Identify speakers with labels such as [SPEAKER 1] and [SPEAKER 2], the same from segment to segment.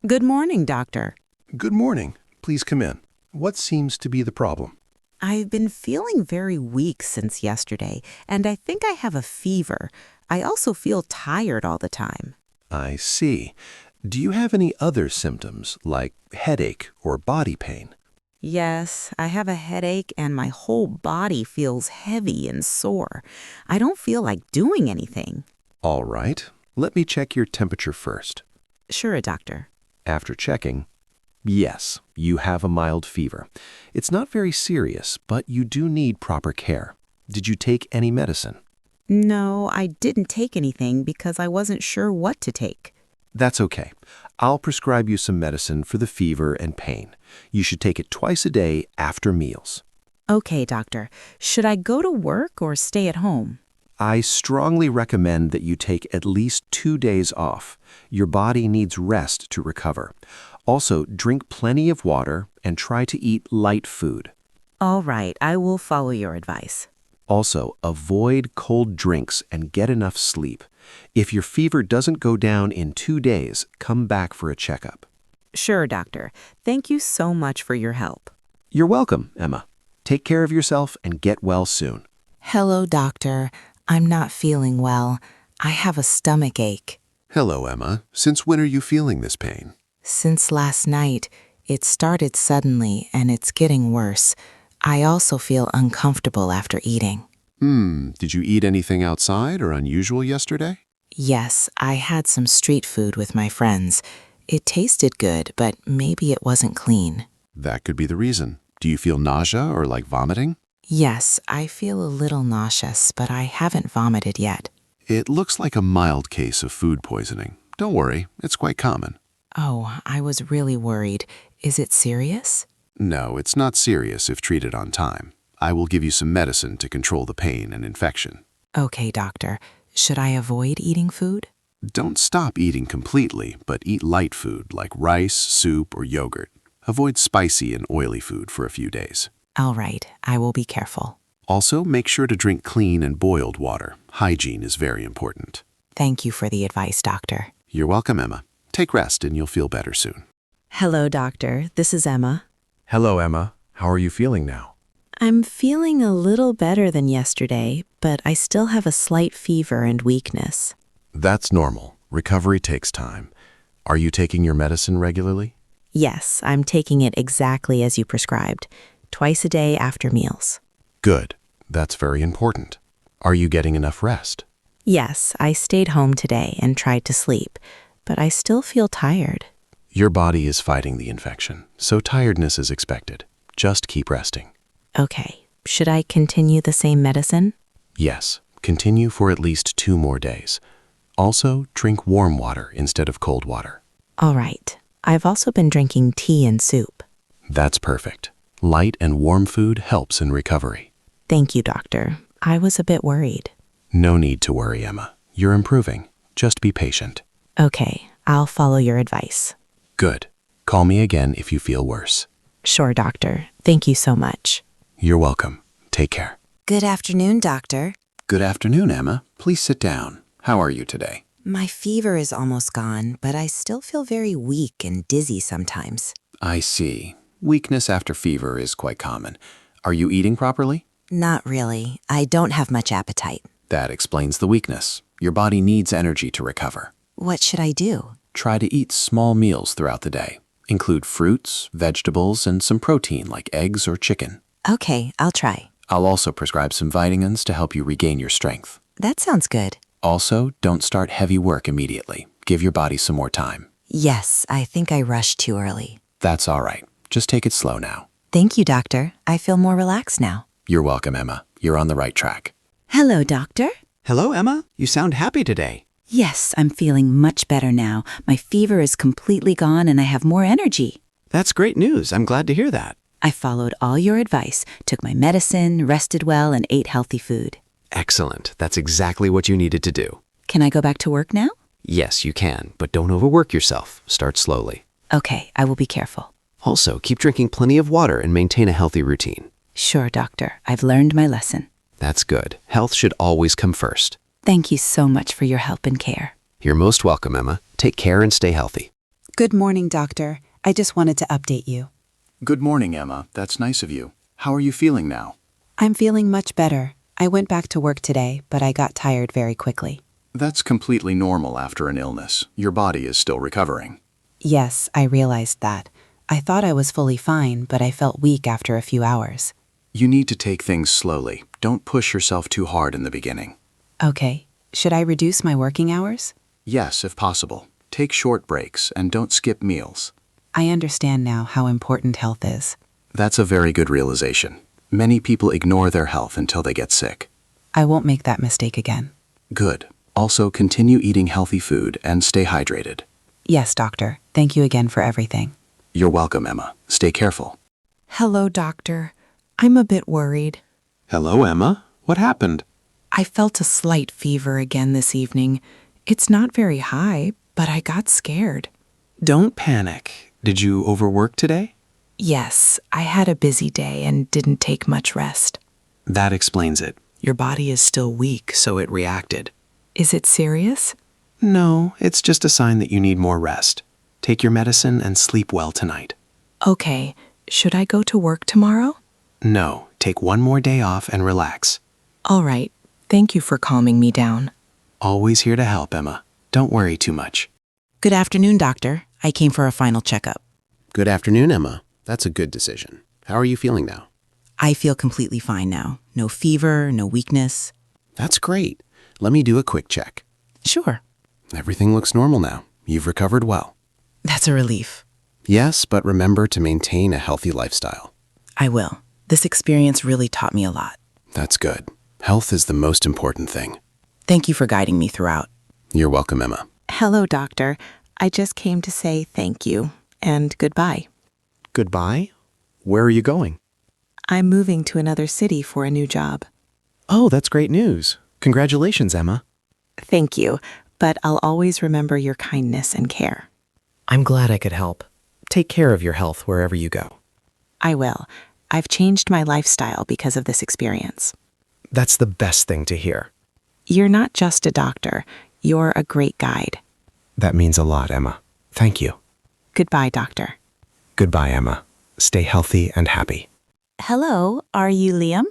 [SPEAKER 1] Good morning, doctor.
[SPEAKER 2] Good morning. Please come in. What seems to be the problem?
[SPEAKER 1] I've been feeling very weak since yesterday, and I think I have a fever. I also feel tired all the time.
[SPEAKER 2] I see. Do you have any other symptoms, like headache or body pain?
[SPEAKER 1] Yes, I have a headache and my whole body feels heavy and sore. I don't feel like doing anything.
[SPEAKER 2] All right. Let me check your temperature first.
[SPEAKER 1] Sure, doctor.
[SPEAKER 2] After checking, yes, you have a mild fever. It's not very serious, but you do need proper care. Did you take any medicine?
[SPEAKER 1] No, I didn't take anything because I wasn't sure what to take.
[SPEAKER 2] That's okay. I'll prescribe you some medicine for the fever and pain. You should take it twice a day after meals.
[SPEAKER 1] Okay, doctor. Should I go to work or stay at home?
[SPEAKER 2] I strongly recommend that you take at least 2 days off. Your body needs rest to recover. Also, drink plenty of water and try to eat light food.
[SPEAKER 1] All right, I will follow your advice.
[SPEAKER 2] Also, avoid cold drinks and get enough sleep. If your fever doesn't go down in 2 days, come back for a checkup.
[SPEAKER 1] Sure, doctor. Thank you so much for your help.
[SPEAKER 2] You're welcome, Emma. Take care of yourself and get well soon.
[SPEAKER 1] Hello, doctor. I'm not feeling well. I have a stomach ache.
[SPEAKER 3] Hello, Emma. Since when are you feeling this pain?
[SPEAKER 1] Since last night, it started suddenly and it's getting worse. I also feel uncomfortable after eating.
[SPEAKER 3] Did you eat anything outside or unusual yesterday?
[SPEAKER 1] Yes, I had some street food with my friends. It tasted good, but maybe it wasn't clean.
[SPEAKER 3] That could be the reason. Do you feel nausea or like vomiting?
[SPEAKER 1] Yes, I feel a little nauseous, but I haven't vomited yet.
[SPEAKER 3] It looks like a mild case of food poisoning. Don't worry, it's quite common.
[SPEAKER 1] Oh, I was really worried. Is it serious?
[SPEAKER 3] No, it's not serious if treated on time. I will give you some medicine to control the pain and infection.
[SPEAKER 1] Okay, doctor. Should I avoid eating food?
[SPEAKER 3] Don't stop eating completely, but eat light food like rice, soup, or yogurt. Avoid spicy and oily food for a few days.
[SPEAKER 1] All right, I will be careful.
[SPEAKER 3] Also, make sure to drink clean and boiled water. Hygiene is very important.
[SPEAKER 1] Thank you for the advice, doctor.
[SPEAKER 3] You're welcome, Emma. Take rest and you'll feel better soon.
[SPEAKER 1] Hello, doctor. This is Emma.
[SPEAKER 2] Hello, Emma. How are you feeling now?
[SPEAKER 1] I'm feeling a little better than yesterday, but I still have a slight fever and weakness.
[SPEAKER 2] That's normal. Recovery takes time. Are you taking your medicine regularly?
[SPEAKER 1] Yes, I'm taking it exactly as you prescribed, twice a day after meals.
[SPEAKER 2] Good. That's very important. Are you getting enough rest?
[SPEAKER 1] Yes, I stayed home today and tried to sleep, but I still feel tired.
[SPEAKER 2] Your body is fighting the infection, so tiredness is expected. Just keep resting.
[SPEAKER 1] Okay, should I continue the same medicine?
[SPEAKER 2] Yes, continue for at least 2 more days. Also, drink warm water instead of cold water.
[SPEAKER 1] All right. I've also been drinking tea and soup.
[SPEAKER 2] That's perfect. Light and warm food helps in recovery.
[SPEAKER 1] Thank you, doctor. I was a bit worried.
[SPEAKER 2] No need to worry, Emma. You're improving. Just be patient.
[SPEAKER 1] Okay, I'll follow your advice.
[SPEAKER 2] Good. Call me again if you feel worse.
[SPEAKER 1] Sure, doctor. Thank you so much.
[SPEAKER 2] You're welcome. Take care.
[SPEAKER 4] Good afternoon, doctor.
[SPEAKER 5] Good afternoon, Emma. Please sit down. How are you today?
[SPEAKER 4] My fever is almost gone, but I still feel very weak and dizzy sometimes.
[SPEAKER 5] I see. Weakness after fever is quite common. Are you eating properly?
[SPEAKER 4] Not really. I don't have much appetite.
[SPEAKER 5] That explains the weakness. Your body needs energy to recover.
[SPEAKER 4] What should I do?
[SPEAKER 5] Try to eat small meals throughout the day. Include fruits, vegetables, and some protein like eggs or chicken.
[SPEAKER 4] Okay, I'll try.
[SPEAKER 5] I'll also prescribe some vitamins to help you regain your strength.
[SPEAKER 4] That sounds good.
[SPEAKER 5] Also, don't start heavy work immediately. Give your body some more time.
[SPEAKER 4] Yes, I think I rushed too early.
[SPEAKER 5] That's all right. Just take it slow now.
[SPEAKER 4] Thank you, doctor. I feel more relaxed now.
[SPEAKER 5] You're welcome, Emma. You're on the right track.
[SPEAKER 6] Hello, doctor.
[SPEAKER 7] Hello, Emma. You sound happy today.
[SPEAKER 6] Yes, I'm feeling much better now. My fever is completely gone and I have more energy.
[SPEAKER 7] That's great news. I'm glad to hear that.
[SPEAKER 6] I followed all your advice, took my medicine, rested well, and ate healthy food.
[SPEAKER 7] Excellent. That's exactly what you needed to do.
[SPEAKER 6] Can I go back to work now?
[SPEAKER 7] Yes, you can, but don't overwork yourself. Start slowly.
[SPEAKER 6] Okay, I will be careful.
[SPEAKER 7] Also, keep drinking plenty of water and maintain a healthy routine.
[SPEAKER 6] Sure, doctor. I've learned my lesson.
[SPEAKER 7] That's good. Health should always come first.
[SPEAKER 6] Thank you so much for your help and care.
[SPEAKER 7] You're most welcome, Emma. Take care and stay healthy.
[SPEAKER 4] Good morning, doctor. I just wanted to update you.
[SPEAKER 5] Good morning, Emma. That's nice of you. How are you feeling now?
[SPEAKER 4] I'm feeling much better. I went back to work today, but I got tired very quickly.
[SPEAKER 5] That's completely normal after an illness. Your body is still recovering.
[SPEAKER 4] Yes, I realized that. I thought I was fully fine, but I felt weak after a few hours.
[SPEAKER 5] You need to take things slowly. Don't push yourself too hard in the beginning.
[SPEAKER 4] Okay. Should I reduce my working hours?
[SPEAKER 5] Yes, if possible. Take short breaks and don't skip meals.
[SPEAKER 4] I understand now how important health is.
[SPEAKER 5] That's a very good realization. Many people ignore their health until they get sick.
[SPEAKER 4] I won't make that mistake again.
[SPEAKER 5] Good. Also, continue eating healthy food and stay hydrated.
[SPEAKER 4] Yes, doctor. Thank you again for everything.
[SPEAKER 5] You're welcome, Emma. Stay careful.
[SPEAKER 1] Hello, doctor. I'm a bit worried.
[SPEAKER 3] Hello, Emma. What happened?
[SPEAKER 1] I felt a slight fever again this evening. It's not very high, but I got scared.
[SPEAKER 2] Don't panic. Did you overwork today?
[SPEAKER 1] Yes, I had a busy day and didn't take much rest.
[SPEAKER 2] That explains it. Your body is still weak, so it reacted.
[SPEAKER 1] Is it serious?
[SPEAKER 2] No, it's just a sign that you need more rest. Take your medicine and sleep well tonight.
[SPEAKER 1] Okay, should I go to work tomorrow?
[SPEAKER 2] No, take one more day off and relax.
[SPEAKER 1] All right, thank you for calming me down.
[SPEAKER 2] Always here to help, Emma. Don't worry too much.
[SPEAKER 6] Good afternoon, doctor. I came for a final checkup.
[SPEAKER 7] Good afternoon, Emma. That's a good decision. How are you feeling now?
[SPEAKER 6] I feel completely fine now. No fever, no weakness.
[SPEAKER 7] That's great. Let me do a quick check.
[SPEAKER 6] Sure,
[SPEAKER 7] Everything looks normal now. You've recovered well.
[SPEAKER 6] that's a relief.
[SPEAKER 7] Yes, but remember to maintain a healthy lifestyle.
[SPEAKER 6] I will. This experience really taught me a lot.
[SPEAKER 7] That's good. Health is the most important thing.
[SPEAKER 6] Thank you for guiding me throughout.
[SPEAKER 7] You're welcome, Emma.
[SPEAKER 1] Hello, doctor. I just came to say thank you and goodbye.
[SPEAKER 2] Goodbye? Where are you going?
[SPEAKER 1] I'm moving to another city for a new job.
[SPEAKER 2] Oh, that's great news. Congratulations, Emma.
[SPEAKER 1] Thank you, but I'll always remember your kindness and care.
[SPEAKER 2] I'm glad I could help. Take care of your health wherever you go.
[SPEAKER 1] I will. I've changed my lifestyle because of this experience.
[SPEAKER 2] That's the best thing to hear.
[SPEAKER 1] You're not just a doctor. You're a great guide.
[SPEAKER 2] That means a lot, Emma. Thank you.
[SPEAKER 1] Goodbye, doctor.
[SPEAKER 2] Goodbye, Emma. Stay healthy and happy.
[SPEAKER 6] Hello, are you Liam?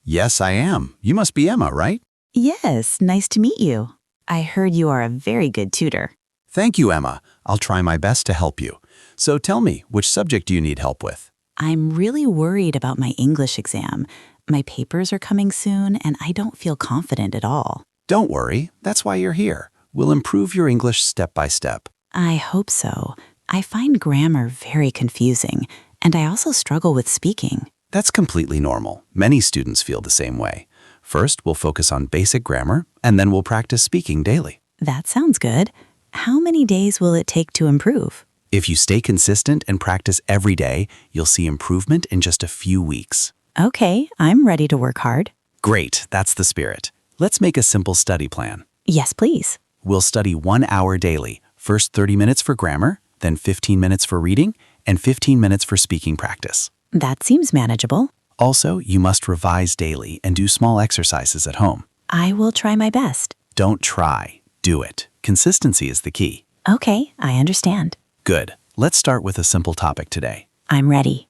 [SPEAKER 3] Yes, I am. You must be Emma, right?
[SPEAKER 6] Yes, nice to meet you. I heard you are a very good tutor.
[SPEAKER 3] Thank you, Emma. I'll try my best to help you. So tell me, which subject do you need help with?
[SPEAKER 6] I'm really worried about my English exam. My papers are coming soon, and I don't feel confident at all.
[SPEAKER 3] Don't worry. That's why you're here. We'll improve your English step by step.
[SPEAKER 6] I hope so. I find grammar very confusing, and I also struggle with speaking.
[SPEAKER 3] That's completely normal. Many students feel the same way. First, we'll focus on basic grammar, and then we'll practice speaking daily.
[SPEAKER 6] That sounds good. How many days will it take to improve?
[SPEAKER 3] If you stay consistent and practice every day, you'll see improvement in just a few weeks.
[SPEAKER 6] Okay, I'm ready to work hard.
[SPEAKER 3] Great, that's the spirit. Let's make a simple study plan.
[SPEAKER 6] Yes, please.
[SPEAKER 3] We'll study 1 hour daily. First 30 minutes for grammar, then 15 minutes for reading, and 15 minutes for speaking practice.
[SPEAKER 6] That seems manageable.
[SPEAKER 3] Also, you must revise daily and do small exercises at home.
[SPEAKER 6] I will try my best.
[SPEAKER 3] Don't try, do it. Consistency is the key.
[SPEAKER 6] Okay, I understand.
[SPEAKER 3] Good. Let's start with a simple topic today.
[SPEAKER 6] I'm ready.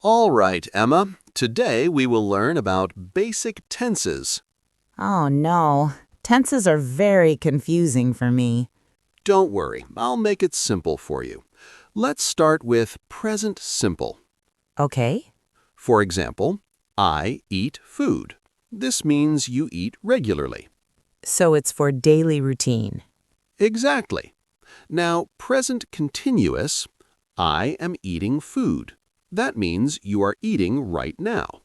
[SPEAKER 7] All right, Emma. Today we will learn about basic tenses.
[SPEAKER 4] Oh, no. Tenses are very confusing for me.
[SPEAKER 7] Don't worry, I'll make it simple for you. Let's start with present simple.
[SPEAKER 4] Okay.
[SPEAKER 7] For example, I eat food. This means you eat regularly.
[SPEAKER 4] So it's for daily routine.
[SPEAKER 7] Exactly. Now, present continuous, I am eating food. That means you are eating right now.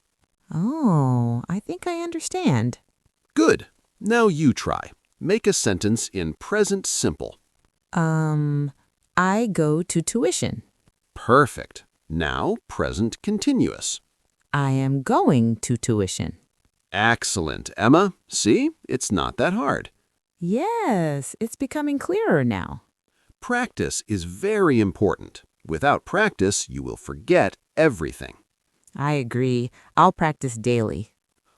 [SPEAKER 4] Oh, I think I understand.
[SPEAKER 7] Good. Now you try. Make a sentence in present simple.
[SPEAKER 4] I go to tuition.
[SPEAKER 7] Perfect. Now, present continuous.
[SPEAKER 4] I am going to tuition.
[SPEAKER 7] Excellent, Emma. See, it's not that hard.
[SPEAKER 4] Yes, it's becoming clearer now.
[SPEAKER 7] Practice is very important. Without practice, you will forget everything.
[SPEAKER 4] I agree. I'll practice daily.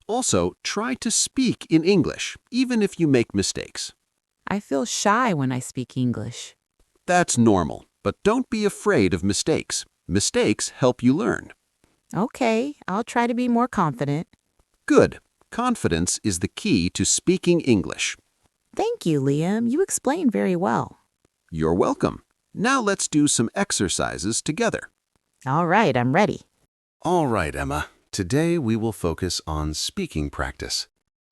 [SPEAKER 7] Also, try to speak in English, even if you make mistakes.
[SPEAKER 4] I feel shy when I speak English.
[SPEAKER 7] That's normal. But don't be afraid of mistakes. Mistakes help you learn.
[SPEAKER 1] Okay, I'll try to be more confident.
[SPEAKER 7] Good. Confidence is the key to speaking English.
[SPEAKER 1] Thank you, Liam. You explained very well.
[SPEAKER 7] You're welcome. Now let's do some exercises together.
[SPEAKER 1] All right, I'm ready.
[SPEAKER 3] All right, Emma. Today we will focus on speaking practice.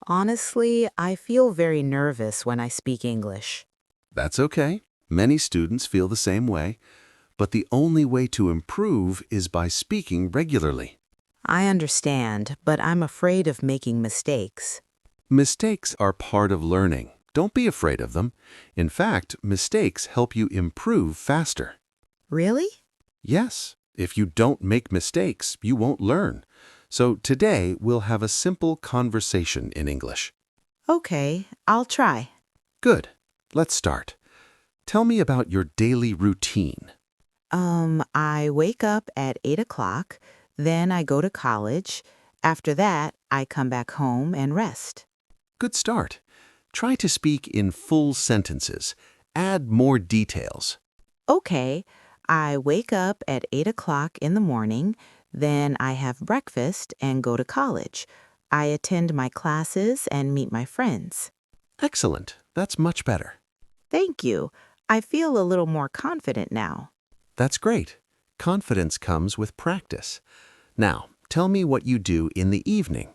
[SPEAKER 1] Honestly, I feel very nervous when I speak English.
[SPEAKER 3] That's okay. Many students feel the same way. But the only way to improve is by speaking regularly.
[SPEAKER 1] I understand, but I'm afraid of making mistakes.
[SPEAKER 3] Mistakes are part of learning. Don't be afraid of them. In fact, mistakes help you improve faster.
[SPEAKER 1] Really?
[SPEAKER 3] Yes, if you don't make mistakes, you won't learn. So today we'll have a simple conversation in English.
[SPEAKER 1] Okay, I'll try.
[SPEAKER 3] Good. Let's start. Tell me about your daily routine.
[SPEAKER 1] I wake up at 8 o'clock, then I go to college. After that, I come back home and rest.
[SPEAKER 3] Good start. Try to speak in full sentences. Add more details.
[SPEAKER 1] Okay, I wake up at 8 o'clock in the morning, then I have breakfast and go to college. I attend my classes and meet my friends.
[SPEAKER 3] Excellent. That's much better.
[SPEAKER 1] Thank you. I feel a little more confident now.
[SPEAKER 3] That's great. Confidence comes with practice. Now, tell me what you do in the evening.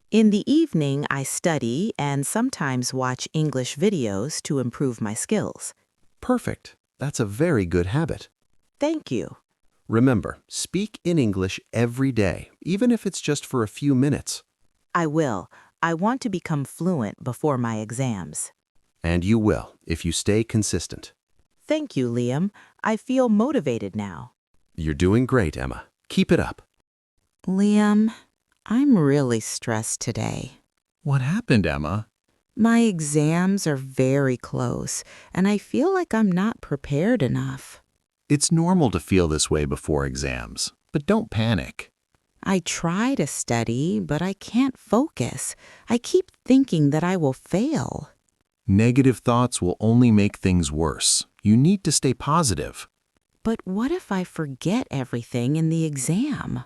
[SPEAKER 1] In the evening, I study and sometimes watch English videos to improve my skills.
[SPEAKER 3] Perfect. That's a very good habit.
[SPEAKER 1] Thank you.
[SPEAKER 3] Remember, speak in English every day, even if it's just for a few minutes.
[SPEAKER 1] I will. I want to become fluent before my exams.
[SPEAKER 3] And you will, if you stay consistent.
[SPEAKER 1] Thank you, Liam. I feel motivated now.
[SPEAKER 3] You're doing great, Emma. Keep it up.
[SPEAKER 1] Liam, I'm really stressed today.
[SPEAKER 5] What happened, Emma?
[SPEAKER 1] My exams are very close, and I feel like I'm not prepared enough.
[SPEAKER 5] It's normal to feel this way before exams, but don't panic.
[SPEAKER 1] I try to study, but I can't focus. I keep thinking that I will fail.
[SPEAKER 5] Negative thoughts will only make things worse. You need to stay positive.
[SPEAKER 1] But what if I forget everything in the exam?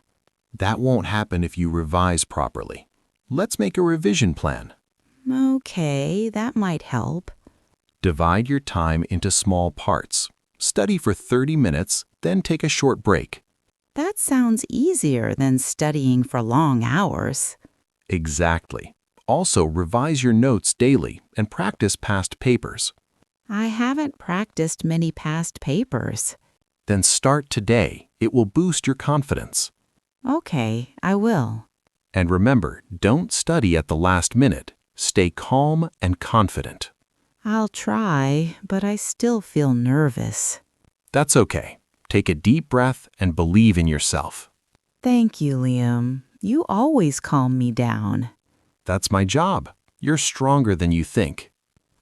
[SPEAKER 5] That won't happen if you revise properly. Let's make a revision plan.
[SPEAKER 1] Okay, that might help.
[SPEAKER 5] Divide your time into small parts. Study for 30 minutes, then take a short break.
[SPEAKER 1] That sounds easier than studying for long hours.
[SPEAKER 5] Exactly. Also, revise your notes daily and practice past papers.
[SPEAKER 1] I haven't practiced many past papers.
[SPEAKER 5] Then start today. It will boost your confidence.
[SPEAKER 1] Okay, I will.
[SPEAKER 5] And remember, don't study at the last minute. Stay calm and confident.
[SPEAKER 1] I'll try, but I still feel nervous.
[SPEAKER 5] That's okay. Take a deep breath and believe in yourself.
[SPEAKER 1] Thank you, Liam. You always calm me down.
[SPEAKER 5] That's my job. You're stronger than you think.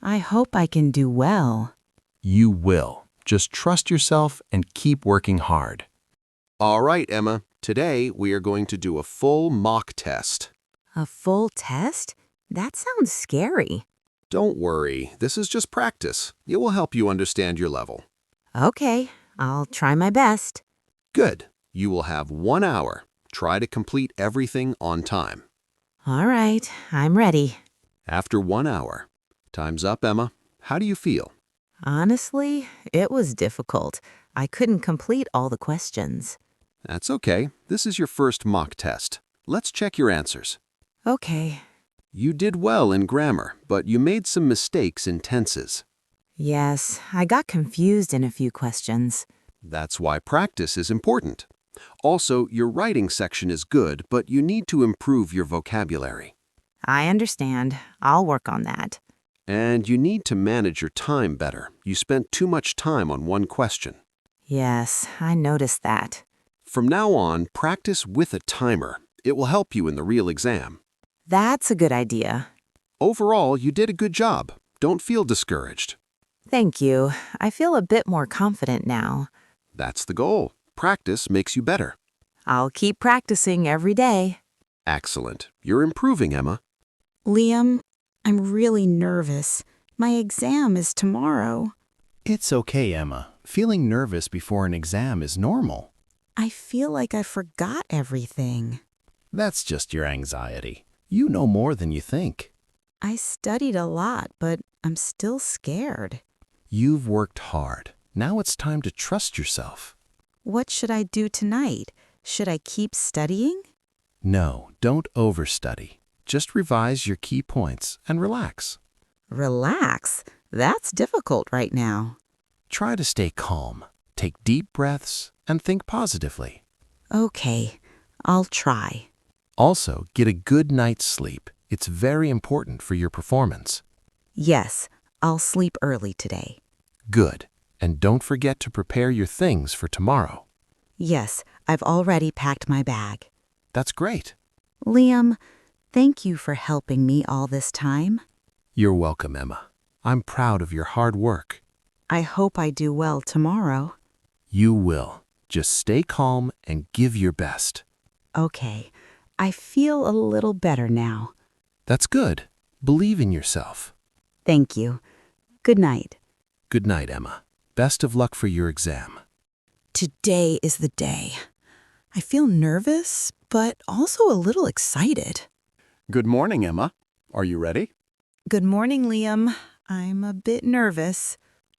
[SPEAKER 1] I hope I can do well.
[SPEAKER 5] You will. Just trust yourself and keep working hard.
[SPEAKER 7] All right, Emma. Today we are going to do a full mock test.
[SPEAKER 1] A full test? That sounds scary.
[SPEAKER 7] Don't worry. This is just practice. It will help you understand your level.
[SPEAKER 1] Okay, I'll try my best.
[SPEAKER 7] Good. You will have 1 hour. Try to complete everything on time.
[SPEAKER 1] All right, I'm ready.
[SPEAKER 7] After 1 hour. Time's up, Emma. How do you feel?
[SPEAKER 1] Honestly, it was difficult. I couldn't complete all the questions.
[SPEAKER 7] That's okay. This is your first mock test. Let's check your answers.
[SPEAKER 1] Okay.
[SPEAKER 7] You did well in grammar, but you made some mistakes in tenses.
[SPEAKER 1] Yes, I got confused in a few questions.
[SPEAKER 7] That's why practice is important. Also, your writing section is good, but you need to improve your vocabulary.
[SPEAKER 1] I understand. I'll work on that.
[SPEAKER 7] And you need to manage your time better. You spent too much time on one question.
[SPEAKER 1] Yes, I noticed that.
[SPEAKER 7] From now on, practice with a timer. It will help you in the real exam.
[SPEAKER 1] That's a good idea.
[SPEAKER 7] Overall, you did a good job. Don't feel discouraged.
[SPEAKER 1] Thank you. I feel a bit more confident now.
[SPEAKER 7] That's the goal. Practice makes you better.
[SPEAKER 1] I'll keep practicing every day.
[SPEAKER 7] Excellent. You're improving, Emma.
[SPEAKER 1] Liam, I'm really nervous. My exam is tomorrow.
[SPEAKER 8] It's okay, Emma.
[SPEAKER 2] feeling nervous before an exam is normal.
[SPEAKER 1] I feel like I forgot everything.
[SPEAKER 2] That's just your anxiety. You know more than you think.
[SPEAKER 1] I studied a lot, but I'm still scared.
[SPEAKER 2] You've worked hard. Now it's time to trust yourself.
[SPEAKER 1] What should I do tonight? Should I keep studying?
[SPEAKER 2] No, don't overstudy. Just revise your key points and relax.
[SPEAKER 1] Relax? That's difficult right now.
[SPEAKER 2] Try to stay calm. Take deep breaths and think positively.
[SPEAKER 1] Okay, I'll try.
[SPEAKER 2] Also, get a good night's sleep. It's very important for your performance.
[SPEAKER 1] Yes, I'll sleep early today.
[SPEAKER 2] Good. And don't forget to prepare your things for tomorrow.
[SPEAKER 1] Yes, I've already packed my bag.
[SPEAKER 2] That's great.
[SPEAKER 1] Liam, thank you for helping me all this time.
[SPEAKER 2] You're welcome, Emma. I'm proud of your hard work.
[SPEAKER 1] I hope I do well tomorrow.
[SPEAKER 2] You will. Just stay calm and give your best.
[SPEAKER 1] Okay, I feel a little better now.
[SPEAKER 2] That's good. Believe in yourself.
[SPEAKER 1] Thank you. Good night.
[SPEAKER 2] Good night, Emma. Best of luck for your exam.
[SPEAKER 1] Today is the day. I feel nervous, but also a little excited.
[SPEAKER 7] Good morning, Emma. Are you ready?
[SPEAKER 1] Good morning, Liam. I'm a bit nervous.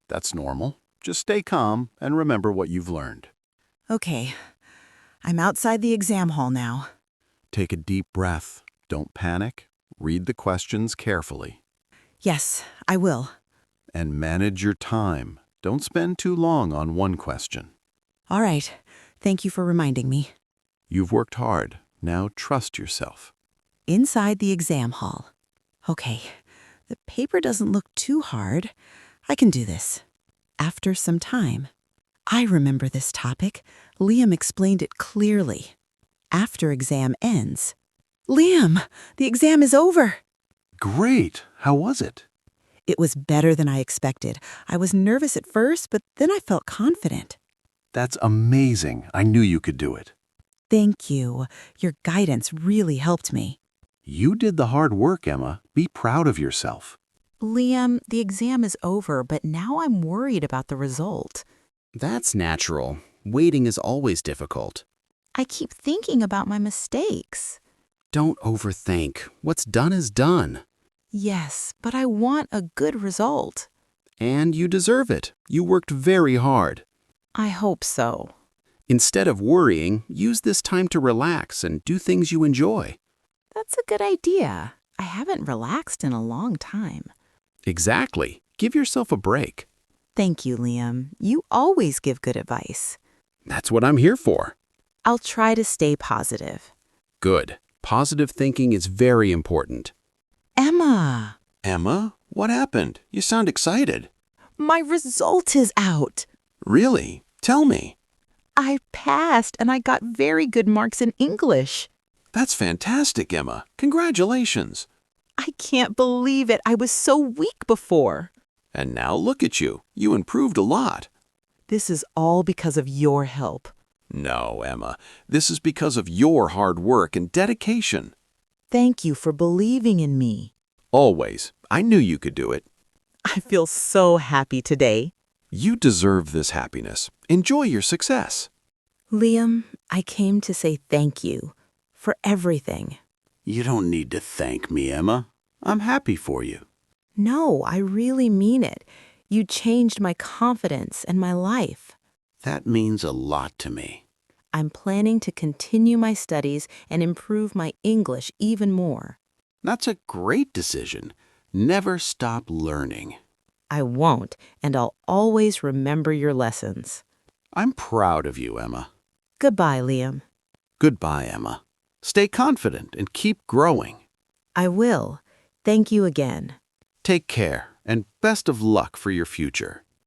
[SPEAKER 7] That's normal. Just stay calm and remember what you've learned.
[SPEAKER 1] Okay, I'm outside the exam hall now.
[SPEAKER 7] Take a deep breath. Don't panic. Read the questions carefully.
[SPEAKER 1] Yes, I will.
[SPEAKER 7] And manage your time. Don't spend too long on one question.
[SPEAKER 1] All right. Thank you for reminding me.
[SPEAKER 7] You've worked hard. Now trust yourself.
[SPEAKER 1] Inside the exam hall. Okay, the paper doesn't look too hard. I can do this. After some time. I remember this topic. Liam explained it clearly. After exam ends. Liam, the exam is over.
[SPEAKER 7] Great! How was it?
[SPEAKER 1] It was better than I expected. I was nervous at first, but then I felt confident.
[SPEAKER 7] That's amazing. I knew you could do it.
[SPEAKER 1] Thank you. Your guidance really helped me.
[SPEAKER 7] You did the hard work, Emma. Be proud of yourself.
[SPEAKER 1] Liam, the exam is over, but now I'm worried about the result.
[SPEAKER 5] That's natural. Waiting is always difficult.
[SPEAKER 1] I keep thinking about my mistakes.
[SPEAKER 5] Don't overthink. What's done is done.
[SPEAKER 1] Yes, but I want a good result.
[SPEAKER 5] And you deserve it. You worked very hard.
[SPEAKER 1] I hope so.
[SPEAKER 5] Instead of worrying, use this time to relax and do things you enjoy.
[SPEAKER 1] That's a good idea. I haven't relaxed in a long time.
[SPEAKER 5] Exactly. Give yourself a break.
[SPEAKER 1] Thank you, Liam. You always give good advice.
[SPEAKER 5] That's what I'm here for.
[SPEAKER 1] I'll try to stay positive.
[SPEAKER 5] Good. Positive thinking is very important.
[SPEAKER 1] Emma,
[SPEAKER 7] Emma, what happened? You sound excited.
[SPEAKER 1] my result is out.
[SPEAKER 7] Really? Tell me.
[SPEAKER 1] I passed and I got very good marks in English.
[SPEAKER 7] That's fantastic, Emma. Congratulations.
[SPEAKER 1] I can't believe it. I was so weak before.
[SPEAKER 7] And now look at you. You improved a lot.
[SPEAKER 1] This is all because of your help.
[SPEAKER 7] No, Emma. This is because of your hard work and dedication.
[SPEAKER 1] Thank you for believing in me.
[SPEAKER 7] Always. I knew you could do it.
[SPEAKER 1] I feel so happy today.
[SPEAKER 7] You deserve this happiness. Enjoy your success.
[SPEAKER 1] Liam, I came to say thank you for everything.
[SPEAKER 3] You don't need to thank me, Emma. I'm happy for you.
[SPEAKER 1] No, I really mean it. You changed my confidence and my life.
[SPEAKER 3] That means a lot to me.
[SPEAKER 1] I'm planning to continue my studies and improve my English even more.
[SPEAKER 3] That's a great decision. Never stop learning.
[SPEAKER 1] I won't, and I'll always remember your lessons.
[SPEAKER 3] I'm proud of you, Emma.
[SPEAKER 1] Goodbye, Liam.
[SPEAKER 3] Goodbye, Emma. Stay confident and keep growing.
[SPEAKER 1] I will. Thank you again.
[SPEAKER 3] Take care and best of luck for your future.